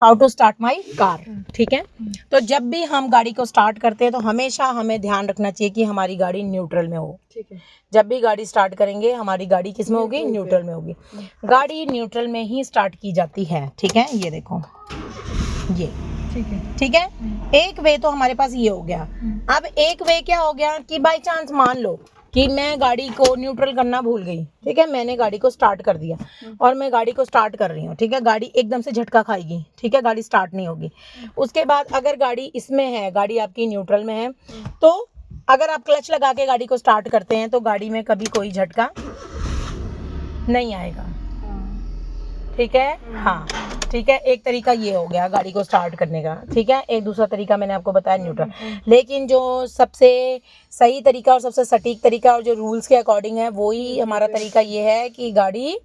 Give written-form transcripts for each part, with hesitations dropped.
How to start my car. ठीक है, तो जब भी हम गाड़ी को स्टार्ट करते हैं तो हमेशा हमें ध्यान रखना चाहिए कि हमारी गाड़ी न्यूट्रल में हो। ठीक है, जब भी गाड़ी स्टार्ट करेंगे हमारी गाड़ी किस में होगी? न्यूट्रल में होगी। गाड़ी न्यूट्रल में ही स्टार्ट की जाती है। ठीक है, ये देखो ये ठीक है। एक वे तो हमारे पास ये हो गया। अब एक वे क्या हो गया कि बाय चांस मान लो कि मैं गाड़ी को न्यूट्रल करना भूल गई। ठीक है, मैंने गाड़ी को स्टार्ट कर दिया और मैं गाड़ी को स्टार्ट कर रही हूँ। ठीक है, गाड़ी एकदम से झटका खाएगी। ठीक है, गाड़ी स्टार्ट नहीं होगी। उसके बाद अगर गाड़ी इसमें है, गाड़ी आपकी न्यूट्रल में है, तो अगर आप क्लच लगा के गाड़ी को स्टार्ट करते हैं तो गाड़ी में कभी कोई झटका नहीं आएगा। ठीक है, हाँ ठीक है। एक तरीका ये हो गया गाड़ी को स्टार्ट करने का। ठीक है, एक दूसरा तरीका मैंने आपको बताया न्यूट्रल, लेकिन जो सबसे सही तरीका और सबसे सटीक तरीका और जो रूल्स के अकॉर्डिंग है वही हमारा तरीका ये है कि गाड़ी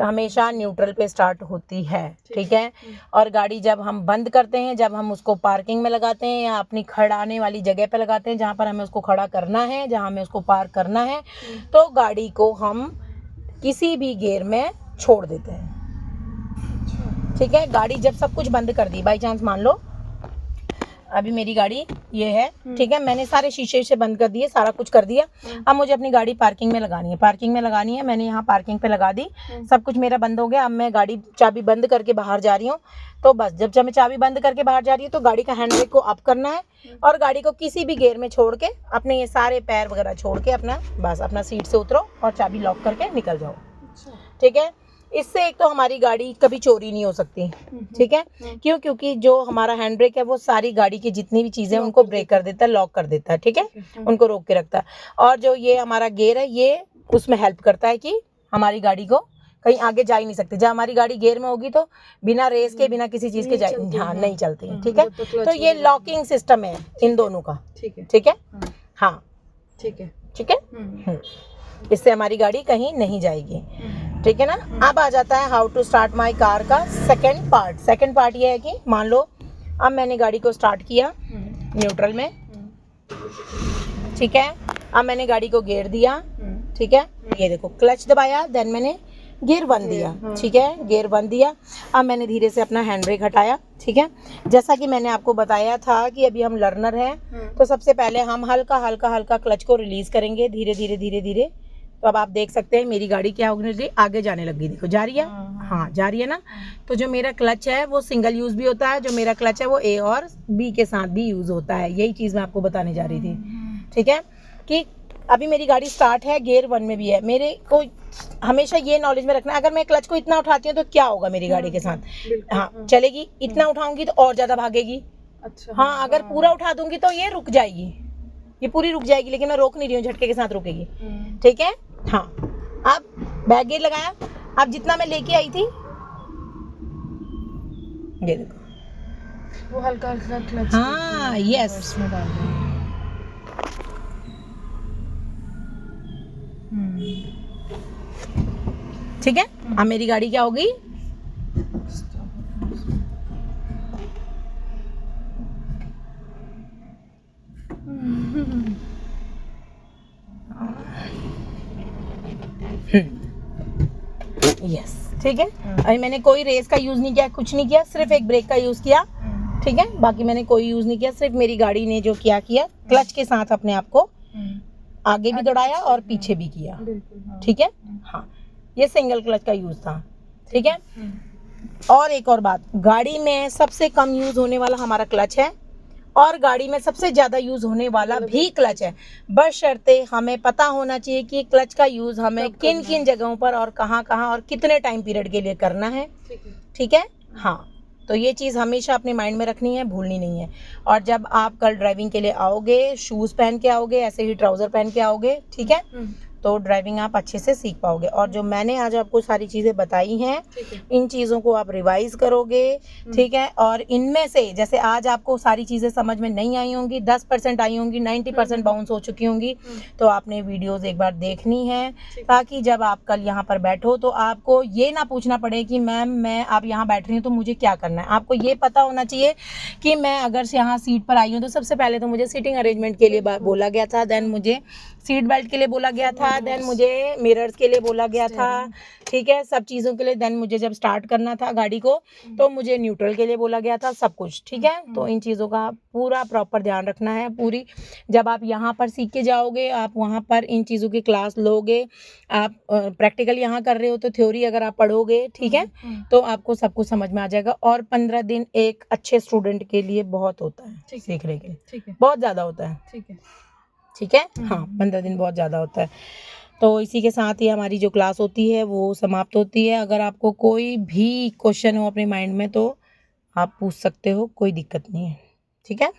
हमेशा न्यूट्रल पे स्टार्ट होती है। ठीक है, और गाड़ी जब हम बंद करते हैं, जब हम उसको पार्किंग में लगाते हैं या अपनी खड़ाने वाली जगह पे लगाते हैं जहाँ पर हमें उसको खड़ा करना है, जहाँ हमें उसको पार्क करना है, तो गाड़ी को हम किसी भी गियर में छोड़ देते हैं। ठीक है, गाड़ी जब सब कुछ बंद कर दी, बाई चांस मान लो अभी मेरी गाड़ी ये है। ठीक है, मैंने सारे शीशे से बंद कर दिए, सारा कुछ कर दिया। अब मुझे अपनी गाड़ी पार्किंग में लगानी है। पार्किंग में लगानी है, मैंने यहाँ पार्किंग पे लगा दी, सब कुछ मेरा बंद हो गया। अब मैं गाड़ी चाबी बंद करके बाहर जा रही हूँ। तो बस जब मैं चाबी बंद करके बाहर जा रही हूँ तो गाड़ी का हैंड ब्रेक को अप करना है और गाड़ी को किसी भी गियर में छोड़ के अपने ये सारे पैर वगैरह छोड़ के अपना बस अपना सीट से उतरो और चाबी लॉक करके निकल जाओ। ठीक है, इससे एक तो हमारी गाड़ी कभी चोरी नहीं हो सकती। ठीक है, क्यों? क्योंकि जो हमारा हैंड ब्रेक है वो सारी गाड़ी की जितनी भी चीजें उनको ब्रेक कर देता है, लॉक कर देता है। ठीक है, उनको रोक के रखता है। और जो ये हमारा गियर है ये उसमें हेल्प करता है कि हमारी गाड़ी को कहीं आगे जा ही नहीं सकती। जब हमारी गाड़ी गियर में होगी तो बिना रेस के, बिना किसी चीज के नहीं चलती। ठीक है, तो ये लॉकिंग सिस्टम है इन दोनों का। ठीक है, ठीक है, हाँ ठीक है, ठीक है। इससे हमारी गाड़ी कहीं नहीं जाएगी। ठीक है ना। अब आ जाता है how to start my car का सेकंड पार्ट। सेकंड पार्ट ये है कि मान लो अब मैंने गाड़ी को स्टार्ट किया न्यूट्रल में। ठीक है, अब मैंने गाड़ी को गियर दिया। ठीक है, ये देखो क्लच दबाया, देन मैंने गियर वन दिया। ठीक है, गियर वन दिया। अब मैंने धीरे से अपना हैंड ब्रेक हटाया। ठीक है, जैसा कि मैंने आपको बताया था कि अभी हम लर्नर हैं तो सबसे पहले हम हल्का हल्का हल्का क्लच को रिलीज करेंगे, धीरे धीरे धीरे धीरे। तो अब आप देख सकते हैं मेरी गाड़ी क्या होने लगी, आगे जाने लगी। देखो जा रही है, हाँ जा रही है ना। तो जो मेरा क्लच है वो सिंगल यूज भी होता है, जो मेरा क्लच है वो ए और बी के साथ भी यूज होता है। यही चीज मैं आपको बताने जा रही थी। ठीक है, कि अभी मेरी गाड़ी स्टार्ट है, गियर वन में भी है। मेरे को हमेशा ये नॉलेज में रखना है, अगर मैं क्लच को इतना उठाती हूँ तो क्या होगा मेरी गाड़ी के साथ। हाँ चलेगी, इतना उठाऊंगी तो और ज्यादा भागेगी। अच्छा, हाँ अगर पूरा उठा दूंगी तो ये रुक जाएगी, ये पूरी रुक जाएगी, लेकिन मैं रोक नहीं रही हूँ, झटके के साथ रुकेगी। ठीक है, हाँ। अब बैक गियर लगाया, अब जितना मैं लेके आई थी ये देखो वो हल्का हल्का क्लच, हाँ यस में डाल दो। ठीक है, अब मेरी गाड़ी क्या होगी, यस। ठीक है, अभी मैंने कोई रेस का यूज नहीं किया, कुछ नहीं किया, सिर्फ एक ब्रेक का यूज किया। ठीक है, बाकी मैंने कोई यूज नहीं किया, सिर्फ मेरी गाड़ी ने जो किया क्लच के साथ अपने आप को आगे भी दौड़ाया और पीछे भी किया। ठीक है, हाँ ये सिंगल क्लच का यूज था। ठीक है, और एक और बात, गाड़ी में सबसे कम यूज होने वाला हमारा क्लच है और गाड़ी में सबसे ज्यादा यूज होने वाला भी क्लच है। बशर्ते हमें पता होना चाहिए कि क्लच का यूज हमें किन किन जगहों पर और कहाँ कहाँ और कितने टाइम पीरियड के लिए करना है। ठीक है, हाँ तो ये चीज़ हमेशा अपने माइंड में रखनी है, भूलनी नहीं है। और जब आप कल ड्राइविंग के लिए आओगे, शूज़ पहन के आओगे, ऐसे ही ट्राउज़र पहन के आओगे, ठीक है, तो ड्राइविंग आप अच्छे से सीख पाओगे। और जो मैंने आज आपको सारी चीज़ें बताई हैं, इन चीज़ों को आप रिवाइज करोगे। ठीक है, और इनमें से जैसे आज आपको सारी चीज़ें समझ में नहीं आई होंगी, 10% आई होंगी, 90% बाउंस हो चुकी होंगी, तो आपने वीडियोस एक बार देखनी है, ताकि जब आप कल यहाँ पर बैठो तो आपको ये ना पूछना पड़े कि मैम मैं आप यहाँ बैठ रही हूँ तो मुझे क्या करना है। आपको ये पता होना चाहिए कि मैं अगर यहाँ सीट पर आई हूँ तो सबसे पहले तो मुझे सीटिंग अरेंजमेंट के लिए बोला गया था, देन मुझे सीट बेल्ट के लिए बोला गया था, देन मुझे मिरर्स के लिए बोला गया था, ठीक है, सब चीज़ों के लिए। देन मुझे जब स्टार्ट करना था गाड़ी को तो मुझे न्यूट्रल के लिए बोला गया था, सब कुछ, ठीक है। तो इन चीज़ों का पूरा प्रॉपर ध्यान रखना है। पूरी जब आप यहाँ पर सीख के जाओगे, आप वहाँ पर इन चीज़ों की क्लास लोगे, आप प्रैक्टिकल यहाँ कर रहे हो तो थ्योरी अगर आप पढ़ोगे, ठीक है, तो आपको सब कुछ समझ में आ जाएगा। और 15 दिन एक अच्छे स्टूडेंट के लिए बहुत होता है सीखने के लिए, ठीक है, बहुत ज़्यादा होता है, ठीक है, ठीक है। हाँ, 15 दिन बहुत ज़्यादा होता है। तो इसी के साथ ही हमारी जो क्लास होती है वो समाप्त होती है। अगर आपको कोई भी क्वेश्चन हो अपने माइंड में तो आप पूछ सकते हो, कोई दिक्कत नहीं है, ठीक है।